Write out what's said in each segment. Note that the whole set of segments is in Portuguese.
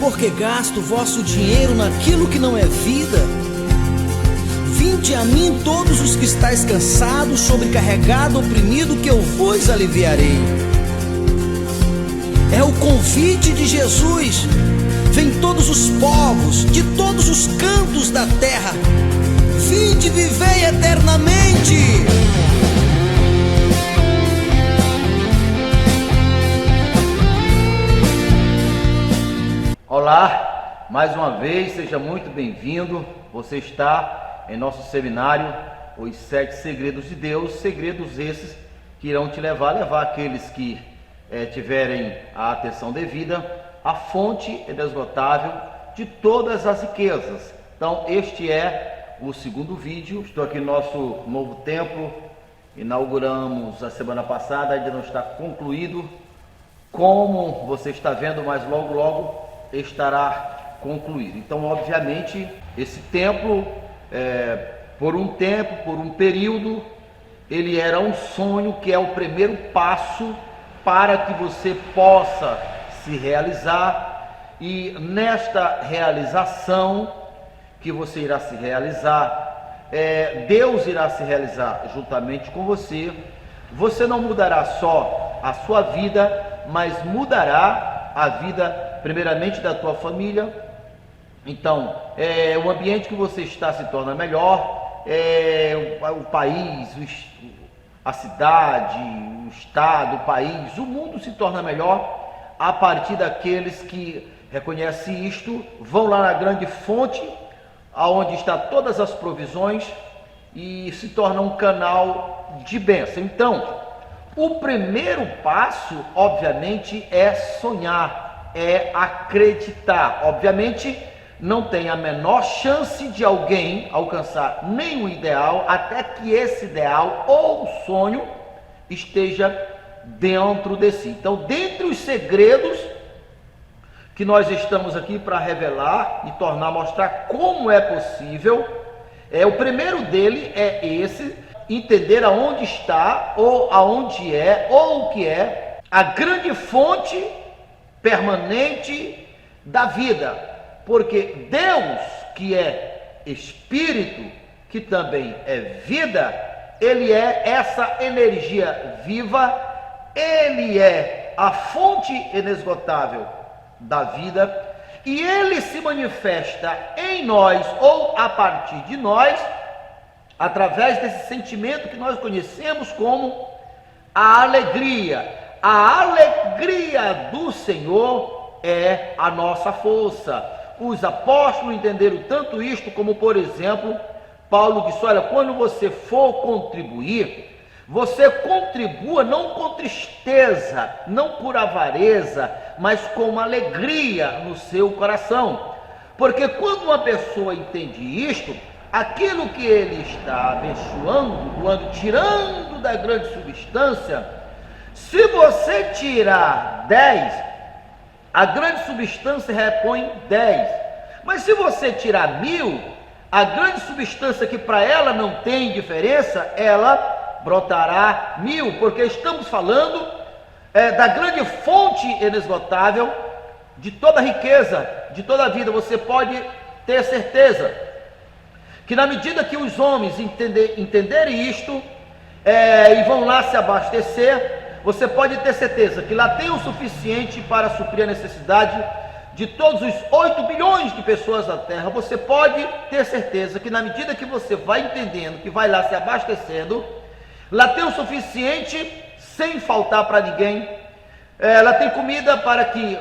por que gasto o vosso dinheiro naquilo que não é vida? Vinde a mim todos os que estáis cansados, sobrecarregado, oprimido, que eu vos aliviarei. É o convite de Jesus. Vem todos os povos, de todos os cantos da terra. Vinde, vivei eternamente. Olá, mais uma vez, seja muito bem-vindo. Você está em nosso seminário, Os 7 Segredos de Deus, segredos esses que irão te levar aqueles que tiverem a atenção devida, à fonte inesgotável de todas as riquezas. Então, este é o segundo vídeo. Estou aqui no nosso novo templo, inauguramos a semana passada, ainda não está concluído, como você está vendo, mas logo estará concluído. Então, obviamente, esse templo, por um período, ele era um sonho que é o primeiro passo para que você possa se realizar, e nesta realização que você irá se realizar, Deus irá se realizar juntamente com você. Você não mudará só a sua vida, mas mudará a vida primeiramente da tua família. Então, o ambiente que você está se torna melhor, o país, a cidade, o estado, o país, o mundo se torna melhor a partir daqueles que reconhecem isto, vão lá na grande fonte, aonde está todas as provisões, e se torna um canal de bênção. Então, o primeiro passo, obviamente, é sonhar, é acreditar. Obviamente, não tem a menor chance de alguém alcançar nenhum ideal até que esse ideal ou sonho esteja dentro de si. Então, dentre os segredos que nós estamos aqui para revelar e mostrar como é possível, o primeiro dele é esse: entender aonde está, ou aonde é, ou o que é a grande fonte permanente da vida. Porque Deus, que é Espírito, que também é vida, Ele é essa energia viva, Ele é a fonte inesgotável da vida, e Ele se manifesta em nós, ou a partir de nós, através desse sentimento que nós conhecemos como a alegria. A alegria do Senhor é a nossa força. Os apóstolos entenderam tanto isto, como, por exemplo, Paulo disse: olha, quando você for contribuir, você contribua não com tristeza, não por avareza, mas com alegria no seu coração. Porque quando uma pessoa entende isto, aquilo que ele está abençoando, tirando da grande substância, se você tirar 10, a grande substância repõe 10. Mas se você tirar 1000, a grande substância, que para ela não tem diferença, ela brotará 1000, porque estamos falando da grande fonte inesgotável de toda riqueza, de toda a vida. Você pode ter certeza que na medida que os homens entenderem isto, e vão lá se abastecer, você pode ter certeza que lá tem o suficiente para suprir a necessidade de todos os 8 bilhões de pessoas da Terra. Você pode ter certeza que na medida que você vai entendendo, que vai lá se abastecendo, lá tem o suficiente sem faltar para ninguém. Lá tem comida para que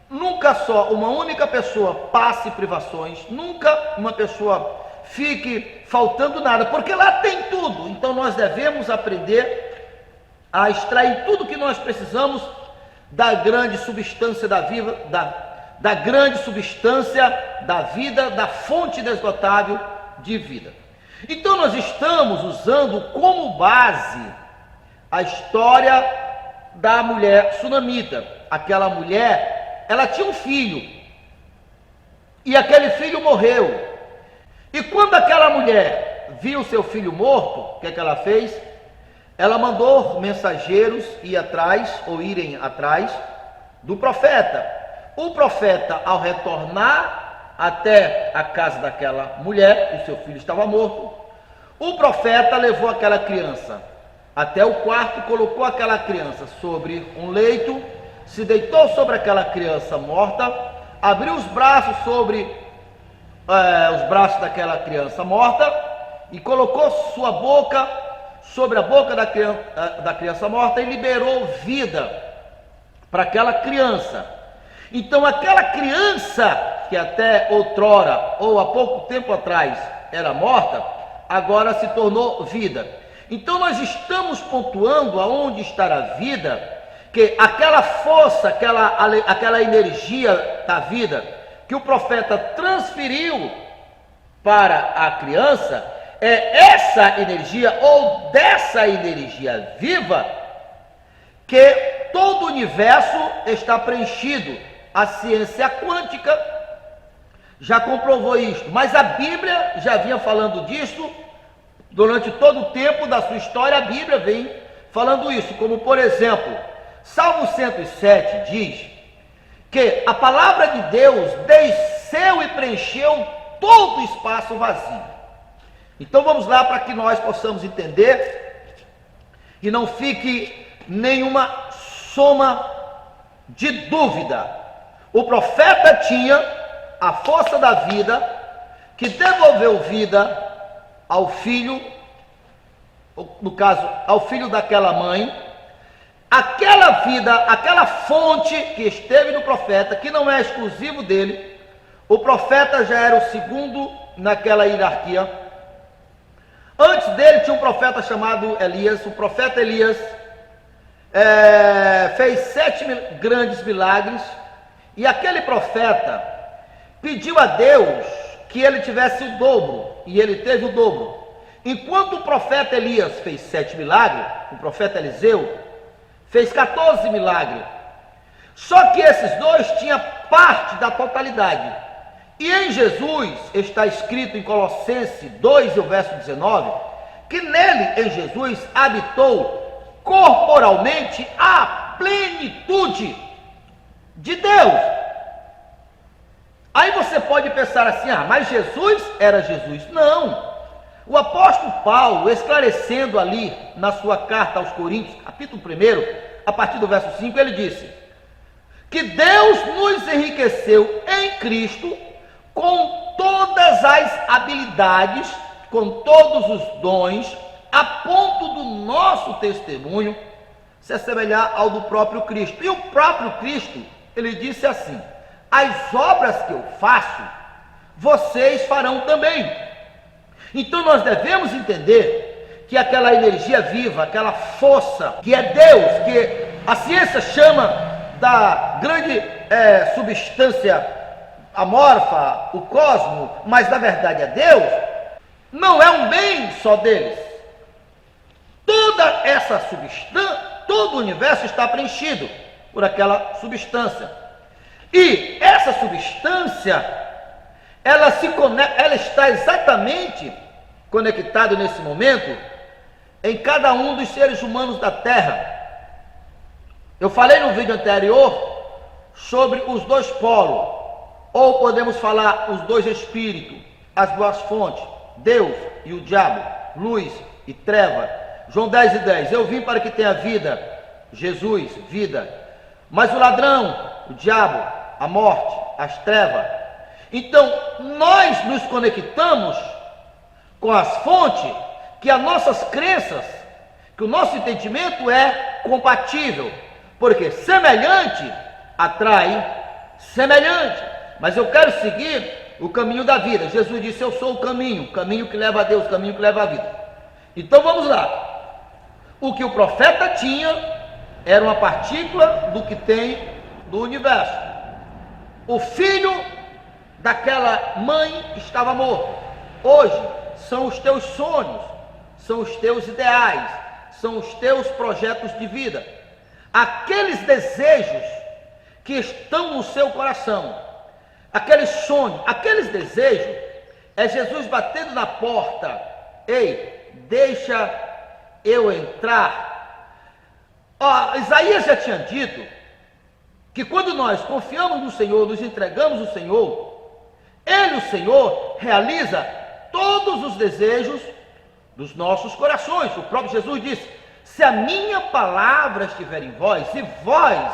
nunca só uma única pessoa passe privações, nunca uma pessoa fique faltando nada, porque lá tem tudo. Então nós devemos aprender a extrair tudo que nós precisamos da grande substância da grande substância da vida, da fonte inesgotável de vida. Então nós estamos usando como base a história da mulher sunamita. Aquela mulher, ela tinha um filho, e aquele filho morreu. E quando aquela mulher viu seu filho morto, o que é que ela fez? Ela mandou mensageiros irem atrás do profeta, O profeta, ao retornar até a casa daquela mulher, o seu filho estava morto, o profeta levou aquela criança até o quarto, colocou aquela criança sobre um leito, se deitou sobre aquela criança morta, abriu os braços sobre os braços daquela criança morta e colocou sua boca sobre a boca da criança morta e liberou vida para aquela criança. Então aquela criança que até outrora ou há pouco tempo atrás era morta, agora se tornou vida. Então nós estamos pontuando aonde está a vida, que aquela força, aquela energia da vida que o profeta transferiu para a criança, é essa energia ou dessa energia viva que todo o universo está preenchido. A ciência quântica já comprovou isto, mas a Bíblia já vinha falando disso durante todo o tempo da sua história. A Bíblia vem falando isso, como por exemplo, Salmo 107 diz que a palavra de Deus desceu e preencheu todo o espaço vazio. Então vamos lá para que nós possamos entender e não fique nenhuma soma de dúvida. O profeta tinha a força da vida que devolveu vida ao filho, no caso, ao filho daquela mãe. Aquela vida, aquela fonte que esteve no profeta, que não é exclusivo dele, o profeta já era o segundo naquela hierarquia. Antes dele tinha um profeta chamado Elias. O profeta Elias fez 7 grandes milagres, e aquele profeta pediu a Deus que ele tivesse o dobro, e ele teve o dobro. Enquanto o profeta Elias fez 7 milagres, o profeta Eliseu fez 14 milagres. Só que esses dois tinham parte da totalidade. E em Jesus está escrito em Colossenses 2, o verso 19, que nele, em Jesus, habitou corporalmente a plenitude de Deus. Aí você pode pensar assim, mas Jesus era Jesus. Não. O apóstolo Paulo, esclarecendo ali na sua carta aos Coríntios, capítulo 1, a partir do verso 5, ele disse que Deus nos enriqueceu em Cristo com todas as habilidades, com todos os dons, a ponto do nosso testemunho se assemelhar ao do próprio Cristo. E o próprio Cristo, ele disse assim: as obras que eu faço, vocês farão também. Então nós devemos entender que aquela energia viva, aquela força que é Deus, que a ciência chama da grande substância amorfa, o cosmo, mas na verdade é Deus, não é um bem só deles. Toda essa substância, todo o universo está preenchido por aquela substância. E essa substância, ela está exatamente conectada nesse momento em cada um dos seres humanos da Terra. Eu falei no vídeo anterior sobre os dois polos, ou podemos falar os dois espíritos, as duas fontes, Deus e o diabo, luz e treva. João 10:10, eu vim para que tenha vida, Jesus, vida, mas o ladrão, o diabo, a morte, as trevas. Então nós nos conectamos com as fontes, que as nossas crenças, que o nosso entendimento é compatível, porque semelhante atrai semelhante. Mas eu quero seguir o caminho da vida. Jesus disse: eu sou o caminho que leva a Deus, o caminho que leva a vida. Então vamos lá. O que o profeta tinha era uma partícula do que tem do universo. O filho daquela mãe estava morto. Hoje são os teus sonhos, são os teus ideais, são os teus projetos de vida, aqueles desejos que estão no seu coração, aqueles sonhos, aqueles desejos, é Jesus batendo na porta: ei, deixa eu entrar. Isaías já tinha dito que quando nós confiamos no Senhor, nos entregamos ao Senhor, Ele, o Senhor, realiza todos os desejos dos nossos corações. O próprio Jesus disse: se a minha palavra estiver em vós, se vós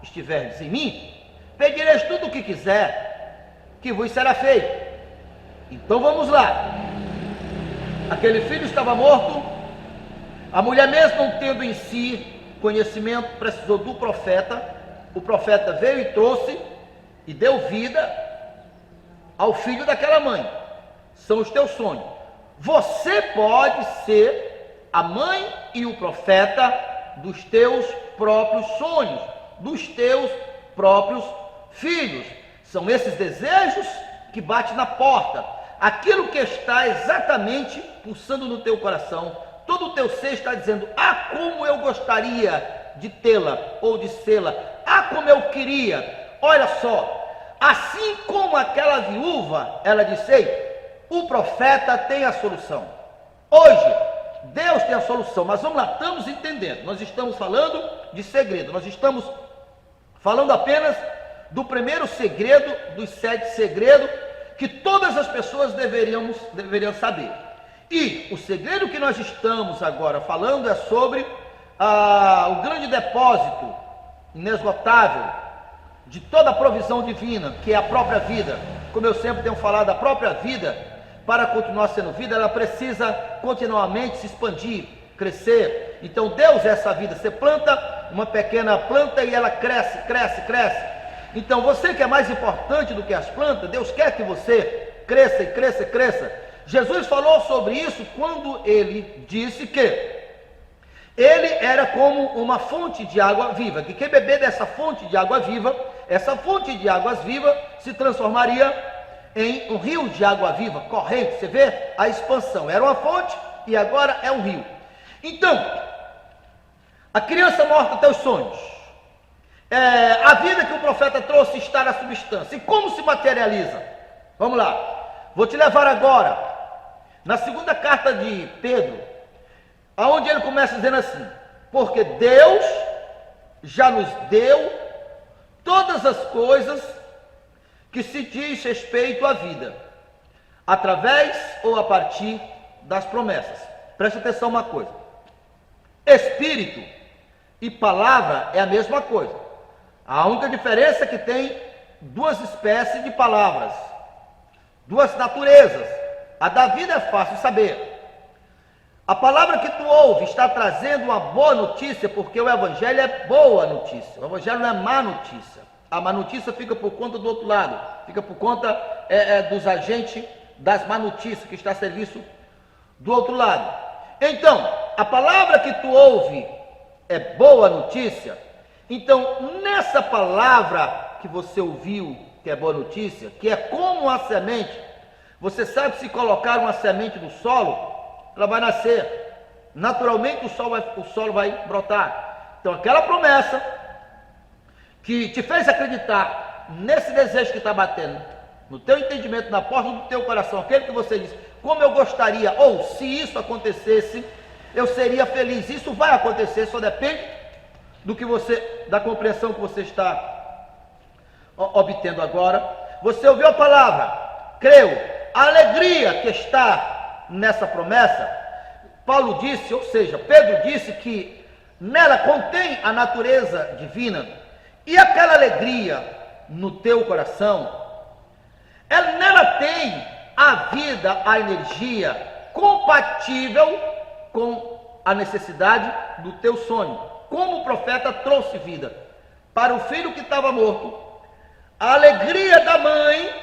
estiverdes em mim, pedireis tudo o que quiser, que vos será feito. Então vamos lá. Aquele filho estava morto, a mulher mesmo não tendo em si conhecimento, precisou do profeta. O profeta veio e trouxe e deu vida ao filho daquela mãe. São os teus sonhos. Você pode ser a mãe e o profeta dos teus próprios sonhos, dos teus próprios filhos. São esses desejos que batem na porta, aquilo que está exatamente pulsando no teu coração. Todo o teu ser está dizendo: ah, como eu gostaria de tê-la ou de sê-la, ah, como eu queria. Olha só, assim como aquela viúva, ela disse: ei, o profeta tem a solução. Hoje Deus tem a solução. Mas vamos lá, estamos entendendo, nós estamos falando de segredo, nós estamos falando apenas do primeiro segredo dos 7 segredos que todas as pessoas deveriam saber. E o segredo que nós estamos agora falando é sobre o grande depósito inesgotável de toda a provisão divina, que é a própria vida. Como eu sempre tenho falado, a própria vida, para continuar sendo vida, ela precisa continuamente se expandir, crescer. Então Deus é essa vida. Você planta uma pequena planta e ela cresce, cresce, cresce. Então você, que é mais importante do que as plantas, Deus quer que você cresça e cresça e cresça. Jesus falou sobre isso quando ele disse que ele era como uma fonte de água viva, que quem beber dessa fonte de água viva, essa fonte de águas vivas se transformaria em um rio de água viva, corrente. Você vê a expansão, era uma fonte e agora é um rio. Então, a criança morta, teus sonhos, a vida que o profeta trouxe está na substância. E como se materializa? Vamos lá, vou te levar agora na segunda carta de Pedro, aonde ele começa dizendo assim: porque Deus já nos deu todas as coisas que se diz respeito à vida, através ou a partir das promessas. Preste atenção uma coisa: espírito e palavra é a mesma coisa. A única diferença é que tem duas espécies de palavras, duas naturezas. A da vida é fácil saber. A palavra que tu ouve está trazendo uma boa notícia, porque o evangelho é boa notícia. O evangelho não é má notícia. A má notícia fica por conta do outro lado, fica por conta dos agentes das má notícias, que está a serviço do outro lado. Então, a palavra que tu ouve é boa notícia. Então, nessa palavra que você ouviu, que é boa notícia, que é como uma semente, você sabe, se colocar uma semente no solo, ela vai nascer. Naturalmente o solo vai brotar. Então, aquela promessa que te fez acreditar nesse desejo que está batendo no teu entendimento, na porta do teu coração, aquele que você diz: como eu gostaria, ou se isso acontecesse, eu seria feliz. Isso vai acontecer, só depende da compreensão que você está obtendo agora. Você ouviu a palavra, creu. A alegria que está nessa promessa, Paulo disse, ou seja, Pedro disse que nela contém a natureza divina. E aquela alegria no teu coração, nela tem a vida, a energia compatível com a necessidade do teu sonho. Como o profeta trouxe vida para o filho que estava morto, a alegria da mãe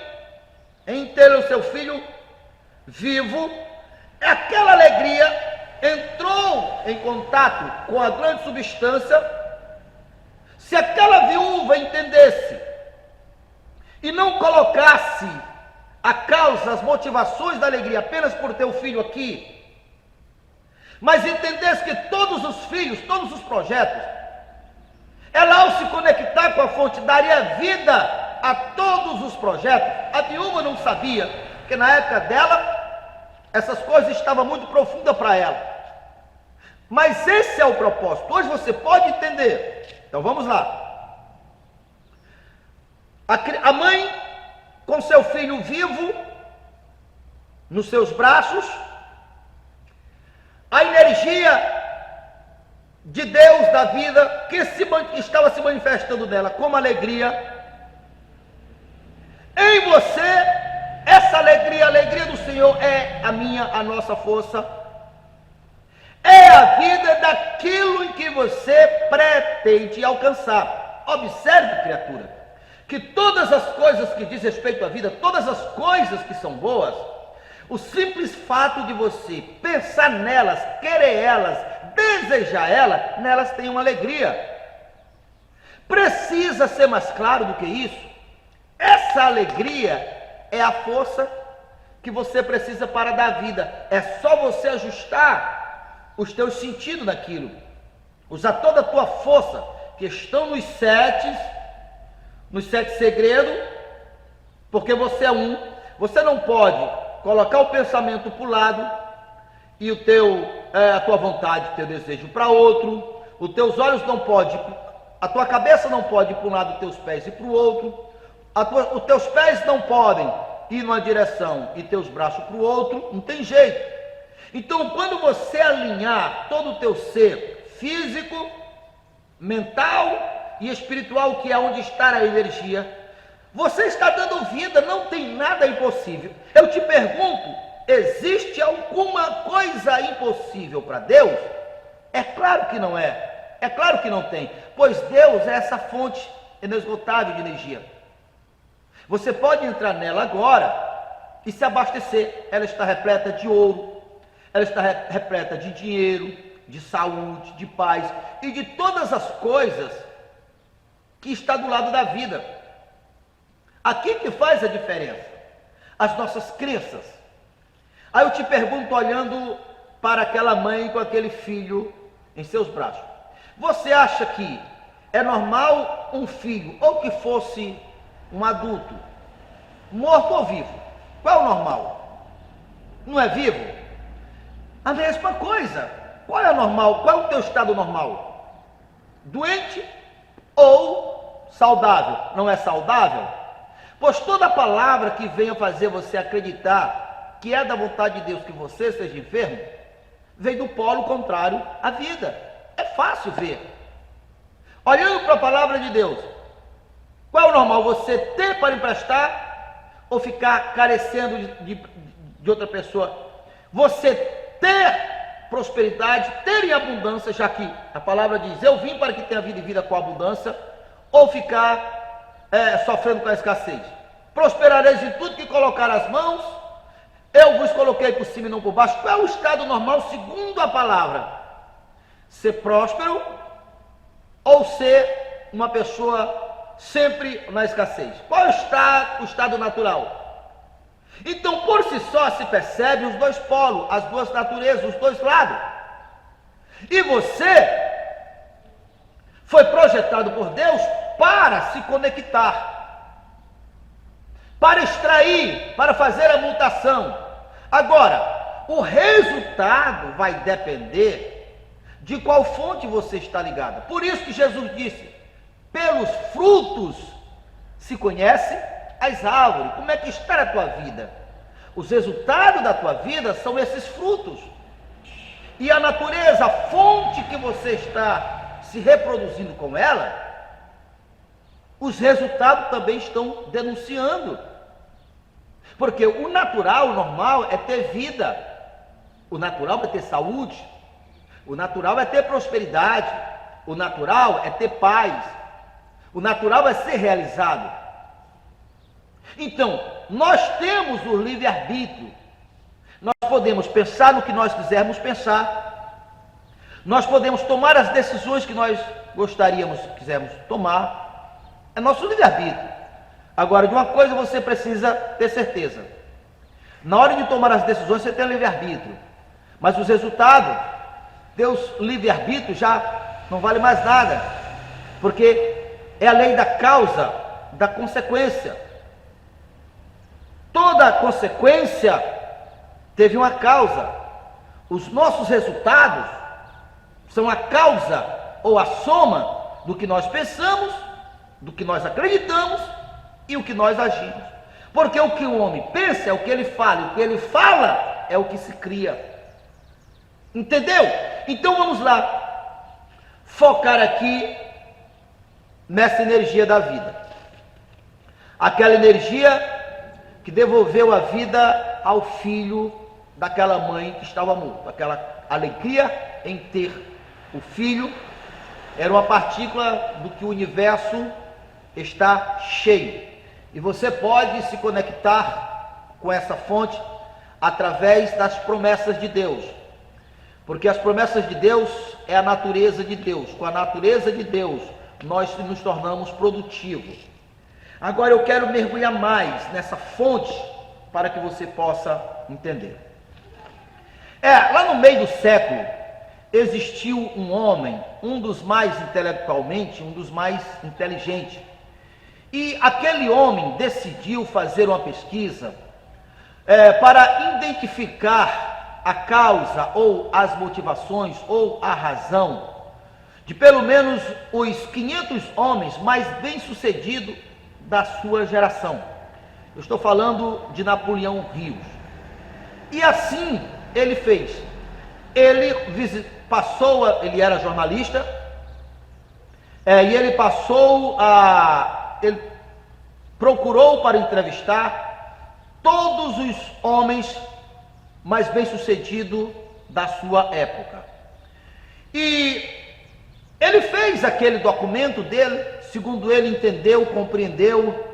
em ter o seu filho vivo, aquela alegria entrou em contato com a grande substância. Se aquela viúva entendesse e não colocasse a causa, as motivações da alegria apenas por ter o filho aqui, mas entendesse que todos os filhos, todos os projetos, ela, ao se conectar com a fonte, daria vida a todos os projetos. A viúva não sabia, porque na época dela essas coisas estavam muito profundas para ela. Mas esse é o propósito. Hoje você pode entender. Então vamos lá. A mãe com seu filho vivo nos seus braços, a energia de Deus da vida que estava se manifestando nela como alegria. Em você, essa alegria, a alegria do Senhor é a nossa força, é a vida daquilo em que você pretende alcançar. Observe, criatura, que todas as coisas que diz respeito à vida, todas as coisas que são boas, o simples fato de você pensar nelas, querer elas, desejar elas, nelas tem uma alegria. Precisa ser mais claro do que isso. Essa alegria é a força que você precisa para dar vida. É só você ajustar os teus sentidos naquilo, usar toda a tua força, que estão nos sete segredos, porque você é um. Você não pode colocar o pensamento para o lado e a tua vontade, o teu desejo para outro. Os teus olhos não podem, a tua cabeça não pode ir para um lado, os teus pés ir para o outro. Os teus pés não podem ir numa direção e teus braços para o outro, não tem jeito. Então, quando você alinhar todo o teu ser físico, mental e espiritual, que é onde está a energia, você está dando vida, não tem nada impossível. Eu te pergunto, existe alguma coisa impossível para Deus? É claro que não é claro que não tem, pois Deus é essa fonte inesgotável de energia. Você pode entrar nela agora e se abastecer. Ela está repleta de ouro, ela está repleta de dinheiro, de saúde, de paz e de todas as coisas que está do lado da vida. Aqui que faz a diferença, as nossas crenças. Aí eu te pergunto, olhando para aquela mãe com aquele filho em seus braços, você acha que é normal um filho, ou que fosse um adulto, morto ou vivo? Qual é o normal? Não é vivo? A mesma coisa. Qual é o normal? Qual é o teu estado normal? Doente ou saudável? Não é saudável? Pois toda palavra que venha fazer você acreditar que é da vontade de Deus que você seja enfermo, vem do polo contrário à vida. É fácil ver. Olhando para a palavra de Deus, qual é o normal? Você ter para emprestar ou ficar carecendo de outra pessoa? Você ter prosperidade, ter em abundância, já que a palavra diz, eu vim para que tenha vida e vida com abundância, ou ficar sofrendo com a escassez? Prosperareis em tudo que colocar as mãos, eu vos coloquei por cima e não por baixo. Qual é o estado normal segundo a palavra? Ser próspero ou ser uma pessoa sempre na escassez? Qual é o estado natural? Então, por si só, se percebe os dois polos, as duas naturezas, os dois lados. E você foi projetado por Deus para se conectar, para extrair, para fazer a mutação. Agora, o resultado vai depender de qual fonte você está ligado. Por isso que Jesus disse, pelos frutos se conhece as árvores. Como é que está a tua vida? Os resultados da tua vida são esses frutos. E a natureza, a fonte que você está se reproduzindo com ela, os resultados também estão denunciando. Porque o natural, o normal é ter vida. O natural é ter saúde. O natural é ter prosperidade. O natural é ter paz. O natural é ser realizado. Então, nós temos o livre-arbítrio. Nós podemos pensar no que nós quisermos pensar. Nós podemos tomar as decisões que nós quisermos tomar. É nosso livre-arbítrio. Agora, de uma coisa você precisa ter certeza. Na hora de tomar as decisões, você tem livre-arbítrio. Mas os resultados, Deus livre-arbítrio já não vale mais nada. Porque é a lei da causa, da consequência. Toda consequência teve uma causa. Os nossos resultados são a causa ou a soma do que nós pensamos, do que nós acreditamos e o que nós agimos. Porque o que o homem pensa é o que ele fala, e o que ele fala é o que se cria. Entendeu? Então vamos lá, focar aqui nessa energia da vida. Aquela energia que devolveu a vida ao filho daquela mãe que estava morto. Aquela alegria em ter o filho era uma partícula do que o universo está cheio. E você pode se conectar com essa fonte através das promessas de Deus. Porque as promessas de Deus é a natureza de Deus. Com a natureza de Deus, nós nos tornamos produtivos. Agora eu quero mergulhar mais nessa fonte para que você possa entender. Lá no meio do século, existiu um homem, um dos mais intelectualmente, um dos mais inteligentes. E aquele homem decidiu fazer uma pesquisa para identificar a causa ou as motivações ou a razão de pelo menos os 500 homens mais bem-sucedidos da sua geração. Eu estou falando de Napoleão Rios. E assim ele fez. Ele era jornalista, e ele ele procurou para entrevistar todos os homens mais bem-sucedidos da sua época. E ele fez aquele documento dele, segundo ele entendeu, compreendeu,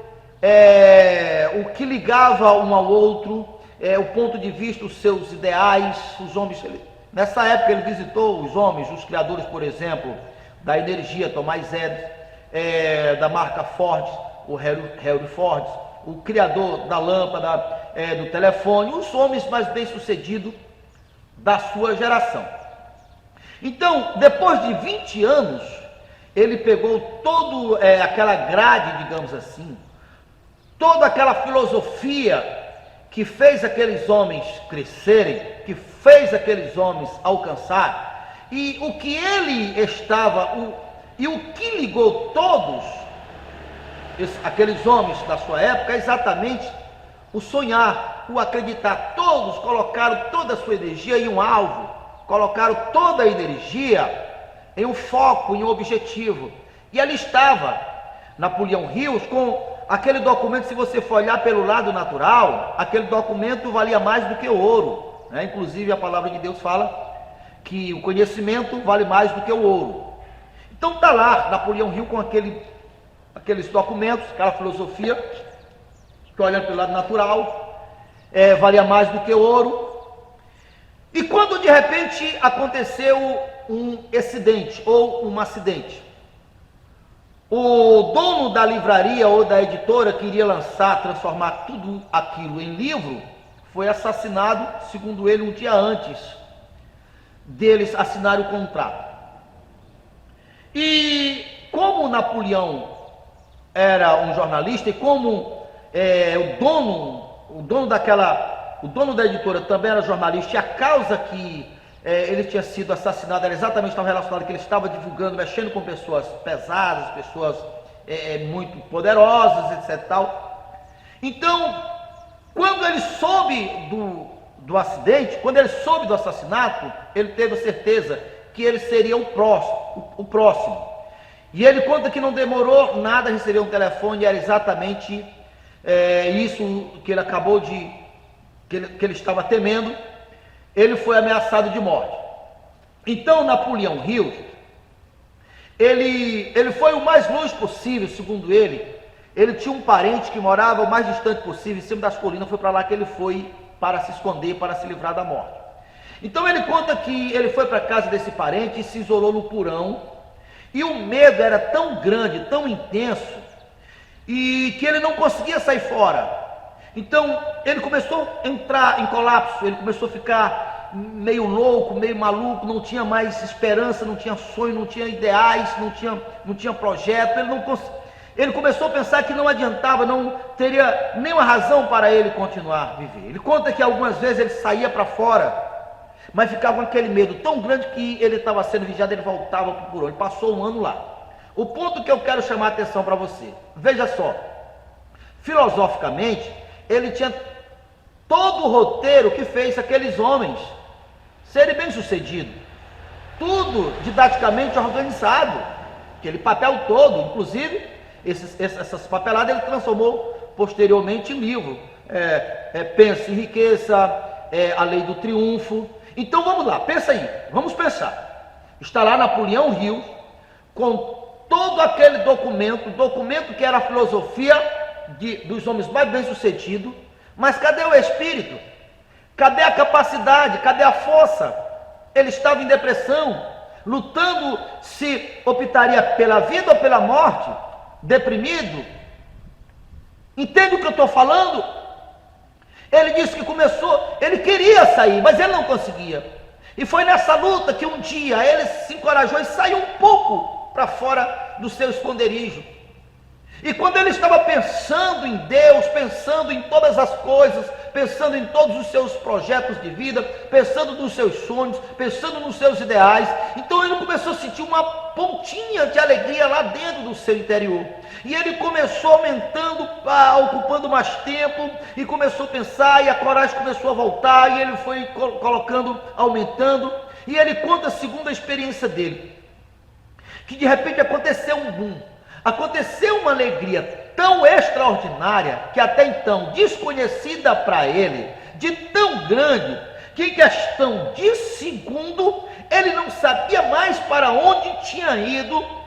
o que ligava um ao outro, o ponto de vista, os seus ideais, os homens. Nessa época ele visitou os homens, os criadores, por exemplo, da energia, Thomas Edison, da marca Ford, o Henry Ford, o criador da lâmpada, do telefone, os homens mais bem-sucedidos da sua geração. Então, depois de 20 anos, ele pegou toda aquela grade, digamos assim, toda aquela filosofia que fez aqueles homens crescerem, que fez aqueles homens alcançar, e o que ele estava, e o que ligou todos aqueles homens da sua época é exatamente o sonhar, o acreditar. Todos colocaram toda a sua energia em um alvo, colocaram toda a energia em um foco, em um objetivo. E ali estava Napoleão Rios com aquele documento. Se você for olhar pelo lado natural, aquele documento valia mais do que o ouro, né? Inclusive a palavra de Deus fala que o conhecimento vale mais do que o ouro. Então está lá Napoleão Rios com aqueles documentos, aquela filosofia, que olhando pelo lado natural, valia mais do que o ouro. E quando de repente aconteceu um acidente, o dono da livraria ou da editora que iria transformar tudo aquilo em livro, foi assassinado, segundo ele, um dia antes deles assinarem o contrato. E como Napoleão era um jornalista, e como o dono da editora também era jornalista, e a causa que ele tinha sido assassinado era exatamente, estava relacionada que ele estava divulgando, mexendo com pessoas pesadas, pessoas muito poderosas, etc. Tal. Então, quando ele soube do acidente, quando ele soube do assassinato, ele teve a certeza que ele seria o próximo. E ele conta que não demorou nada a receber um telefone, e era exatamente isso que ele acabou que ele estava temendo. Ele foi ameaçado de morte. Então Napoleão Rios, ele foi o mais longe possível, segundo ele. Ele tinha um parente que morava o mais distante possível, em cima das colinas. Foi para lá que ele foi para se esconder, para se livrar da morte. Então ele conta que ele foi para a casa desse parente e se isolou no porão. E o medo era tão grande, tão intenso, e que ele não conseguia sair fora. Então ele começou a entrar em colapso, ele começou a ficar meio louco, meio maluco, não tinha mais esperança, não tinha sonho, não tinha ideais, não tinha projeto. Ele começou a pensar que não adiantava, não teria nenhuma razão para ele continuar a viver. Ele conta que algumas vezes ele saía para fora, mas ficava com aquele medo tão grande que ele estava sendo vigiado, ele voltava para o porão. Ele passou um ano lá. O ponto que eu quero chamar a atenção para você, veja só, filosoficamente, ele tinha todo o roteiro que fez aqueles homens serem bem-sucedidos, tudo didaticamente organizado, aquele papel todo, inclusive essas papeladas ele transformou posteriormente em livro. Pensa em Riqueza, A Lei do Triunfo. Então vamos lá, pensa aí, vamos pensar. Está lá Napoleão Hill com todo aquele documento que era a filosofia dos homens mais bem-sucedidos, mas cadê o espírito? Cadê a capacidade? Cadê a força? Ele estava em depressão, lutando se optaria pela vida ou pela morte, deprimido. Entende o que eu estou falando? Ele disse que começou, ele queria sair, mas ele não conseguia. E foi nessa luta que um dia ele se encorajou e saiu um pouco para fora do seu esconderijo. E quando ele estava pensando em Deus, pensando em todas as coisas, pensando em todos os seus projetos de vida, pensando nos seus sonhos, pensando nos seus ideais, então ele começou a sentir uma pontinha de alegria lá dentro do seu interior. E ele começou aumentando, ocupando mais tempo, e começou a pensar, e a coragem começou a voltar, e ele foi colocando, aumentando, e ele conta, segundo a experiência dele, que de repente aconteceu um boom, aconteceu uma alegria tão extraordinária, que até então desconhecida para ele, de tão grande, que em questão de segundo, ele não sabia mais para onde tinha ido.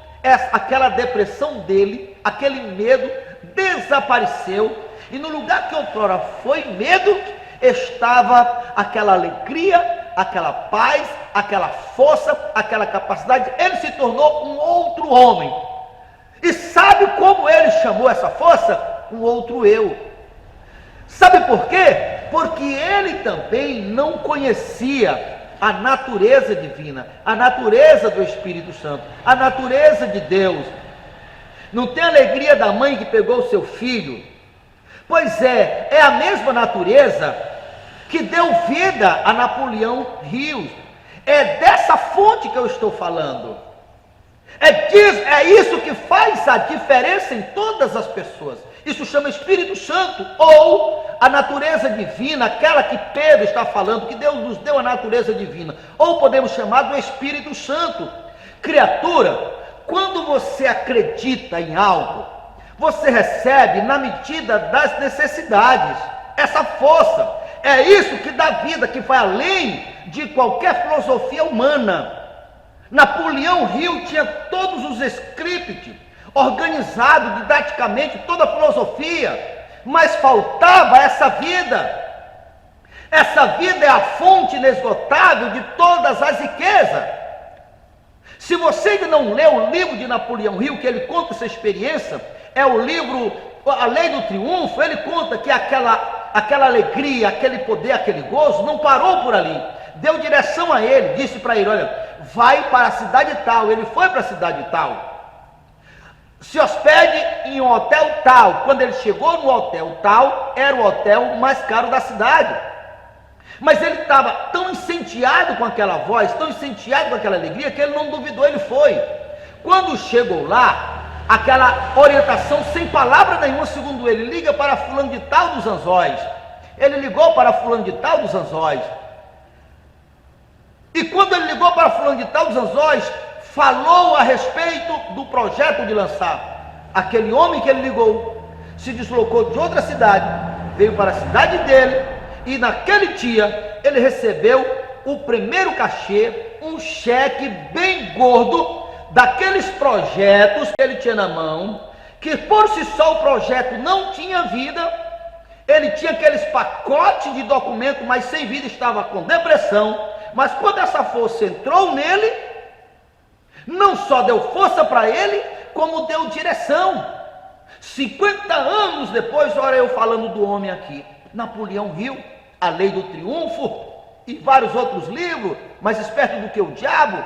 Aquela depressão dele, aquele medo desapareceu, e no lugar que outrora foi medo, estava aquela alegria, aquela paz, aquela força, aquela capacidade. Ele se tornou um outro homem. E sabe como ele chamou essa força? Um outro eu. Sabe por quê? Porque ele também não conhecia a natureza divina, a natureza do Espírito Santo, a natureza de Deus. Não tem alegria da mãe que pegou o seu filho? Pois é a mesma natureza que deu vida a Napoleão Hill. É dessa fonte que eu estou falando. É isso que faz a diferença em todas as pessoas. Isso chama Espírito Santo, ou a natureza divina, aquela que Pedro está falando, que Deus nos deu a natureza divina, ou podemos chamar do Espírito Santo. Criatura, quando você acredita em algo, você recebe na medida das necessidades, essa força. É isso que dá vida, que vai além de qualquer filosofia humana. Napoleão Hill tinha todos os scripts organizados didaticamente, toda a filosofia, mas faltava essa vida. Essa vida é a fonte inesgotável de todas as riquezas. Se você ainda não leu o livro de Napoleão Hill, que ele conta essa experiência, é o livro A Lei do Triunfo. Ele conta que aquela alegria, aquele poder, aquele gozo não parou por ali. Deu direção a ele, disse para ele: olha, vai para a cidade tal. Ele foi para a cidade tal, se hospede em um hotel tal. Quando ele chegou no hotel tal, era o hotel mais caro da cidade, mas ele estava tão incendiado com aquela voz, tão incendiado com aquela alegria, que ele não duvidou, ele foi. Quando chegou lá, aquela orientação sem palavra nenhuma, segundo ele: liga para fulano de tal dos Anzóis. Ele ligou para fulano de tal dos Anzóis. E quando ele ligou para fulano de tal dos Anzóis, falou a respeito do projeto de lançar. Aquele homem que ele ligou se deslocou de outra cidade, veio para a cidade dele, e naquele dia ele recebeu o primeiro cachê, um cheque bem gordo, daqueles projetos que ele tinha na mão, que por si só o projeto não tinha vida. Ele tinha aqueles pacotes de documento, mas sem vida, estava com depressão. Mas quando essa força entrou nele, não só deu força para ele, como deu direção. 50 anos depois, olha eu falando do homem aqui, Napoleão Hill, A Lei do Triunfo e vários outros livros, mais esperto do que o diabo.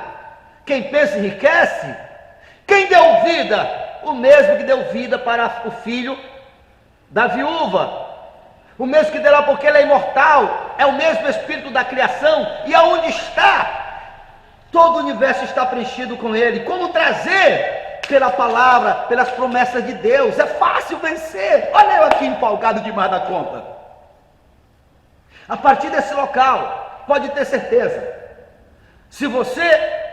Quem pensa enriquece. Quem deu vida? O mesmo que deu vida para o filho da viúva, o mesmo que derá, porque ele é imortal, é o mesmo Espírito da criação. E aonde está? Todo o universo está preenchido com ele. Como trazer pela palavra, pelas promessas de Deus. É fácil vencer. Olha eu aqui empolgado demais da conta. A partir desse local, pode ter certeza, se você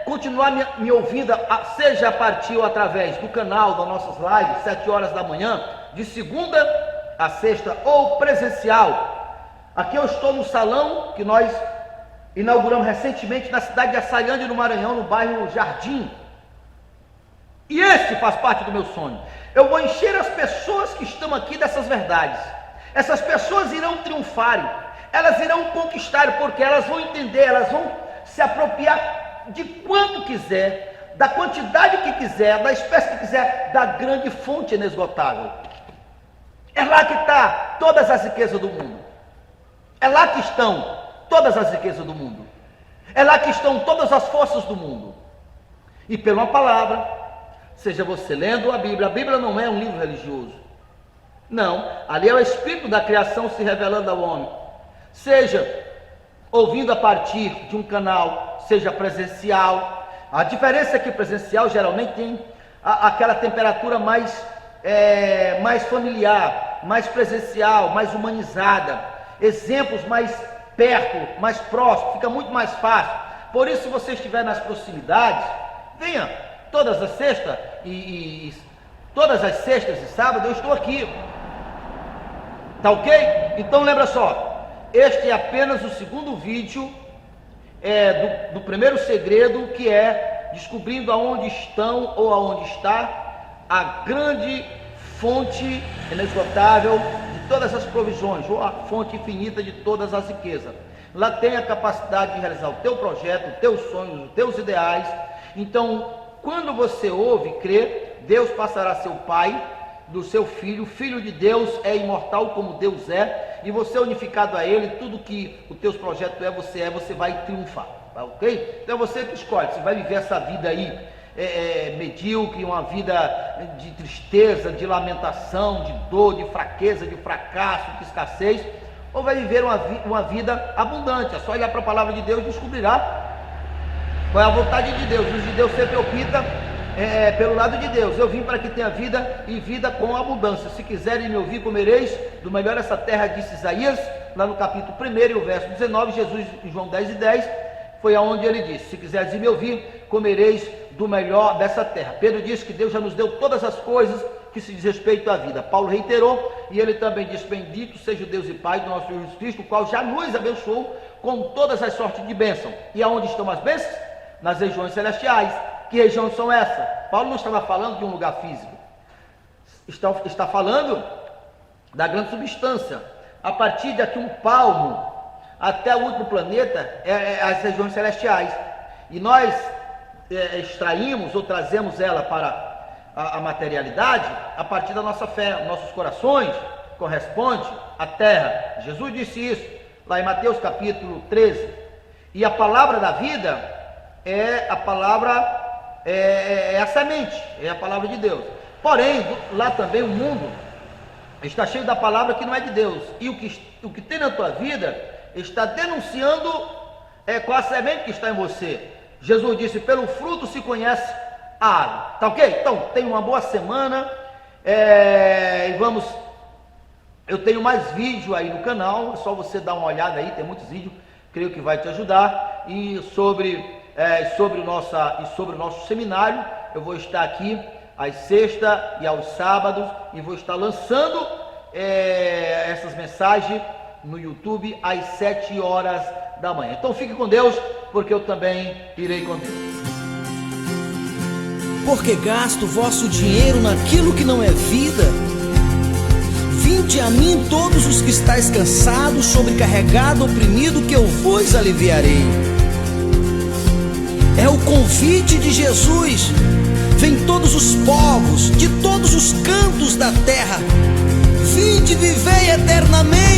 continuar me ouvindo, seja a partir ou através do canal das nossas lives, 7 horas da manhã, de segunda a sexta, ou presencial, aqui eu estou no salão que nós inauguramos recentemente na cidade de Açailândia, no Maranhão, no bairro Jardim. E esse faz parte do meu sonho. Eu vou encher as pessoas que estão aqui dessas verdades. Essas pessoas irão triunfar, elas irão conquistar, porque elas vão entender, elas vão se apropriar de quanto quiser, da quantidade que quiser, da espécie que quiser, da grande fonte inesgotável. É lá que está todas as riquezas do mundo. É lá que estão todas as riquezas do mundo. É lá que estão todas as forças do mundo. E pela palavra, seja você lendo a Bíblia não é um livro religioso. Não, ali é o Espírito da criação se revelando ao homem. Seja ouvindo a partir de um canal, seja presencial. A diferença é que presencial geralmente tem aquela temperatura mais familiar, mais presencial, mais humanizada, exemplos mais perto, mais próximo, fica muito mais fácil. Por isso, se você estiver nas proximidades, venha todas as sextas todas as sextas e sábados eu estou aqui. Tá ok? Então lembra só, este é apenas o segundo vídeo do primeiro segredo, que é descobrindo aonde estão ou aonde está a grande fonte inesgotável de todas as provisões, ou a fonte infinita de todas as riquezas. Lá tem a capacidade de realizar o teu projeto, os teus sonhos, os teus ideais. Então, quando você ouve e crê, Deus passará a ser o Pai do seu Filho. O Filho de Deus é imortal como Deus é, e você unificado a Ele, tudo que os teus projetos você vai triunfar, tá ok? Então é você que escolhe, você vai viver essa vida aí medíocre, uma vida de tristeza, de lamentação, de dor, de fraqueza, de fracasso, de escassez, ou vai viver uma vida abundante. É só olhar para a palavra de Deus e descobrirá qual é a vontade de Deus. Os judeus sempre optam pelo lado de Deus. Eu vim para que tenha vida e vida com abundância. Se quiserem me ouvir, comereis do melhor essa terra, disse Isaías, lá no capítulo 1 e o verso 19, Jesus em João 10:10, foi aonde ele disse: se quiseres me ouvir, comereis do melhor dessa terra. Pedro disse que Deus já nos deu todas as coisas que se diz respeito à vida. Paulo reiterou, e ele também disse: bendito seja o Deus e Pai do nosso Senhor Jesus Cristo, o qual já nos abençoou com todas as sortes de bênção. E aonde estão as bênçãos? Nas regiões celestiais. Que regiões são essas? Paulo não estava falando de um lugar físico, está falando da grande substância. A partir de aqui um palmo até o último planeta as regiões celestiais, e nós extraímos ou trazemos ela para a materialidade a partir da nossa fé. Nossos corações correspondem à terra. Jesus disse isso lá em Mateus capítulo 13. E a palavra da vida é a palavra, a semente, é a palavra de Deus. Porém, lá também o mundo está cheio da palavra que não é de Deus, e o que tem na tua vida está denunciando com a semente que está em você. Jesus disse: pelo fruto se conhece a árvore. Tá ok? Então, tenha uma boa semana, e eu tenho mais vídeo aí no canal, é só você dar uma olhada aí, tem muitos vídeos, creio que vai te ajudar. E sobre o nosso seminário, eu vou estar aqui às sextas e aos sábados, e vou estar lançando essas mensagens no YouTube às 7 horas da manhã. Então fique com Deus, porque eu também irei com Deus. Porque gasto vosso dinheiro naquilo que não é vida? Vinde a mim todos os que estáis cansados, sobrecarregados, oprimidos, que eu vos aliviarei. É o convite de Jesus. Vem todos os povos, de todos os cantos da terra, vinde, vivei eternamente.